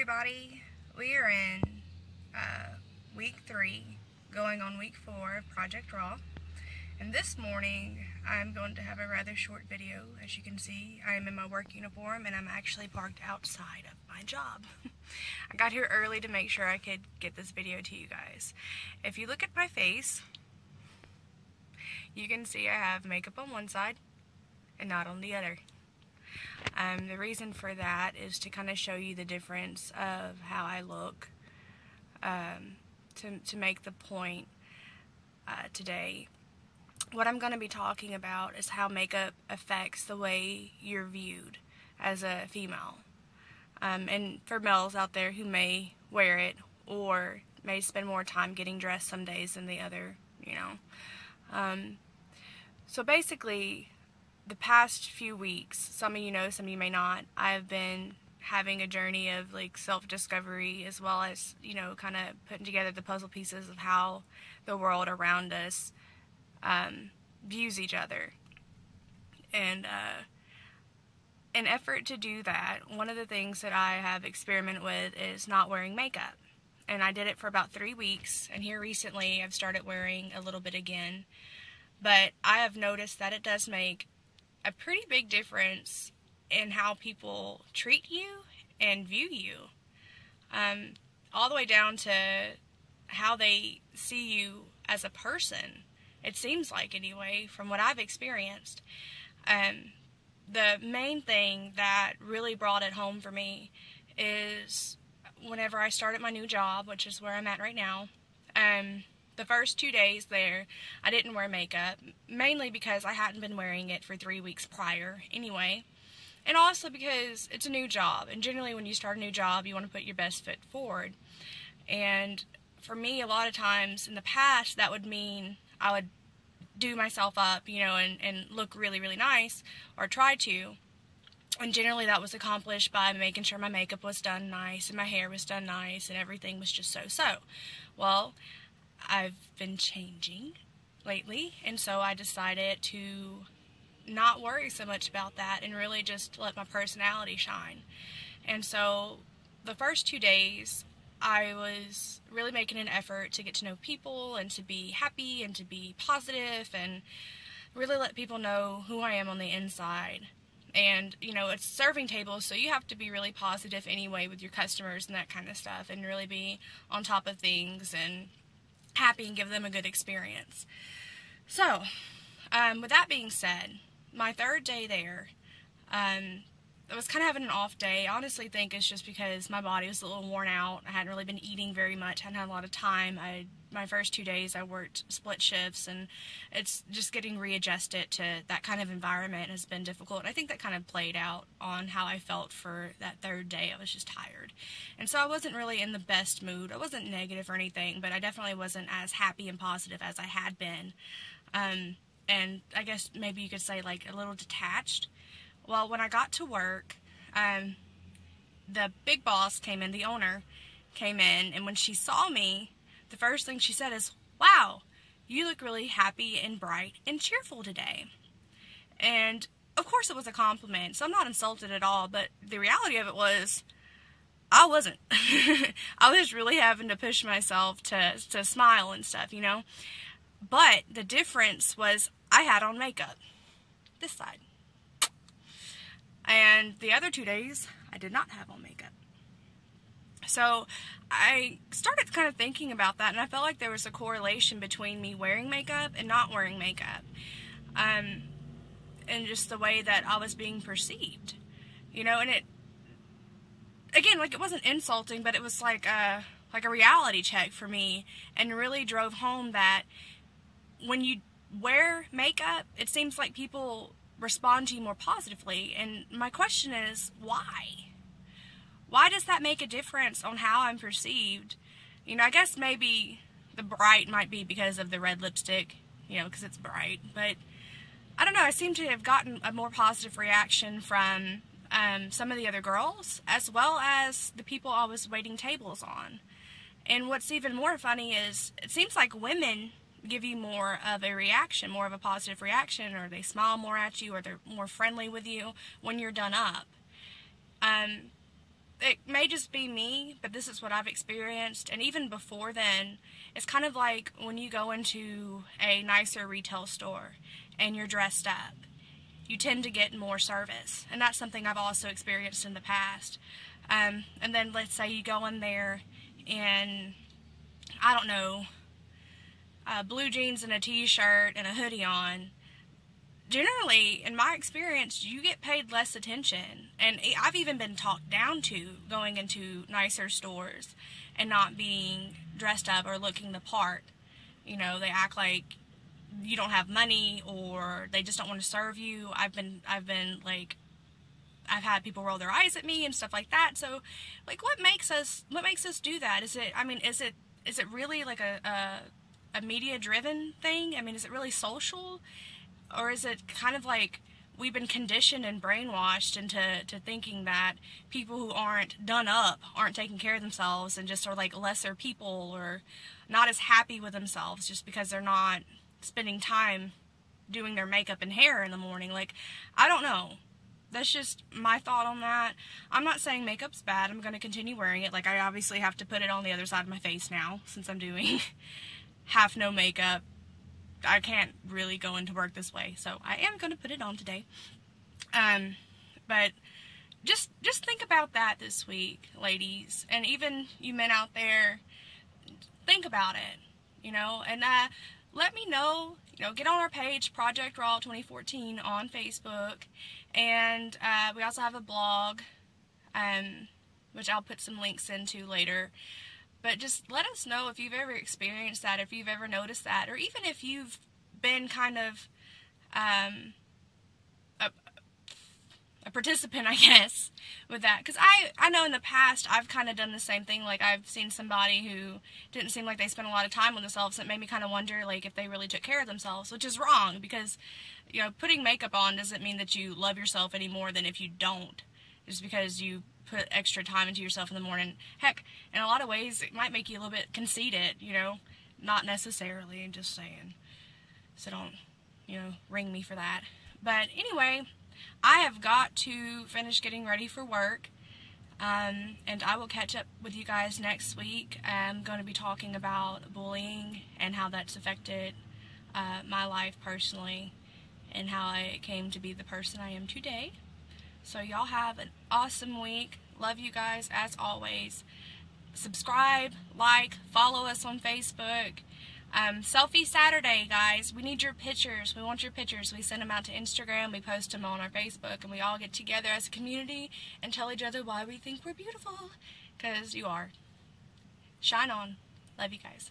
everybody. We are in week 3, going on week 4 of Project Raw. And this morning, I'm going to have a rather short video. As you can see, I am in my work uniform and I'm actually parked outside of my job. I got here early to make sure I could get this video to you guys. If you look at my face, you can see I have makeup on one side and not on the other. The reason for that is to kind of show you the difference of how I look, to make the point today. What I'm going to be talking about is how makeup affects the way you're viewed as a female. And for males out there who may wear it or may spend more time getting dressed some days than the other, you know. So basically, the past few weeks, some of you know, some of you may not, I've been having a journey of like self-discovery, as well as, you know, kind of putting together the puzzle pieces of how the world around us views each other. And in effort to do that, one of the things that I have experimented with is not wearing makeup. And I did it for about 3 weeks, and here recently I've started wearing a little bit again. But I have noticed that it does make a pretty big difference in how people treat you and view you, all the way down to how they see you as a person. It seems like, anyway, from what I've experienced. The main thing that really brought it home for me is whenever I started my new job, which is where I'm at right now. The first 2 days there, I didn't wear makeup, mainly because I hadn't been wearing it for 3 weeks prior anyway, and also because it's a new job, and generally when you start a new job, you want to put your best foot forward. And for me, a lot of times in the past, that would mean I would do myself up, you know, and look really, really nice, or try to. And generally that was accomplished by making sure my makeup was done nice, and my hair was done nice, and everything was just so-so. Well, I've been changing lately, and so I decided to not worry so much about that and really just let my personality shine. And so the first 2 days, I was really making an effort to get to know people and to be happy and to be positive and really let people know who I am on the inside. And, you know, it's serving tables, so you have to be really positive anyway with your customers and that kind of stuff, and really be on top of things and happy and give them a good experience. So, with that being said, my third day there, I was kind of having an off day. I honestly think it's just because my body was a little worn out. I hadn't really been eating very much. I hadn't had a lot of time. My first 2 days I worked split shifts, and it's just getting readjusted to that kind of environment has been difficult. And I think that kind of played out on how I felt for that third day. I was just tired. And so I wasn't really in the best mood. I wasn't negative or anything, but I definitely wasn't as happy and positive as I had been. And I guess maybe you could say like a little detached. Well, when I got to work, the big boss came in, the owner came in, and when she saw me, the first thing she said is, "Wow, you look really happy and bright and cheerful today." And of course it was a compliment, so I'm not insulted at all, but the reality of it was, I wasn't. I was really having to push myself to smile and stuff, you know. But the difference was I had on makeup, this side. And the other 2 days, I did not have on makeup. So I started kind of thinking about that, and I felt like there was a correlation between me wearing makeup and not wearing makeup. And just the way that I was being perceived. You know, and it, again, like, it wasn't insulting, but it was like a reality check for me, and really drove home that when you wear makeup, it seems like people respond to you more positively. And my question is, why? Why does that make a difference on how I'm perceived? You know, I guess maybe the bright might be because of the red lipstick, you know, because it's bright. But I don't know, I seem to have gotten a more positive reaction from some of the other girls, as well as the people I was waiting tables on. And what's even more funny is, it seems like women give you more of a reaction, more of a positive reaction, or they smile more at you, or they're more friendly with you when you're done up. it may just be me, but this is what I've experienced. And even before then, it's kind of like when you go into a nicer retail store and you're dressed up, you tend to get more service. And that's something I've also experienced in the past. And then let's say you go in there and, I don't know, blue jeans and a t-shirt and a hoodie on. Generally, in my experience, you get paid less attention. And I've even been talked down to going into nicer stores and not being dressed up or looking the part. You know, they act like you don't have money, or they just don't want to serve you. I've had people roll their eyes at me and stuff like that. So, like, what makes us do that? Is it really like a media-driven thing? I mean, is it really social? Or is it kind of like we've been conditioned and brainwashed into thinking that people who aren't done up aren't taking care of themselves and just are like lesser people or not as happy with themselves just because they're not spending time doing their makeup and hair in the morning? Like, I don't know. That's just my thought on that. I'm not saying makeup's bad. I'm going to continue wearing it. Like, I obviously have to put it on the other side of my face now since I'm doing half no makeup. I can't really go into work this way, so I am going to put it on today. But just think about that this week, ladies, and even you men out there, think about it, you know, and let me know, you know, get on our page, Project Raw 2014 on Facebook, and we also have a blog, which I'll put some links into later. But just let us know if you've ever experienced that, if you've ever noticed that, or even if you've been kind of a participant, I guess, with that. Because I know in the past I've kind of done the same thing. Like, I've seen somebody who didn't seem like they spent a lot of time with themselves. It made me kind of wonder, like, if they really took care of themselves, which is wrong. Because, you know, putting makeup on doesn't mean that you love yourself any more than if you don't. Just because you put extra time into yourself in the morning. Heck, in a lot of ways, it might make you a little bit conceited, you know. Not necessarily, I'm just saying. So don't, you know, ring me for that. But anyway, I have got to finish getting ready for work. And I will catch up with you guys next week. I'm going to be talking about bullying and how that's affected my life personally and how I came to be the person I am today. So y'all have an awesome week. Love you guys as always. Subscribe, like, follow us on Facebook. Selfie Saturday, guys. We need your pictures. We want your pictures. We send them out to Instagram. We post them on our Facebook. And we all get together as a community and tell each other why we think we're beautiful. Because you are. Shine on. Love you guys.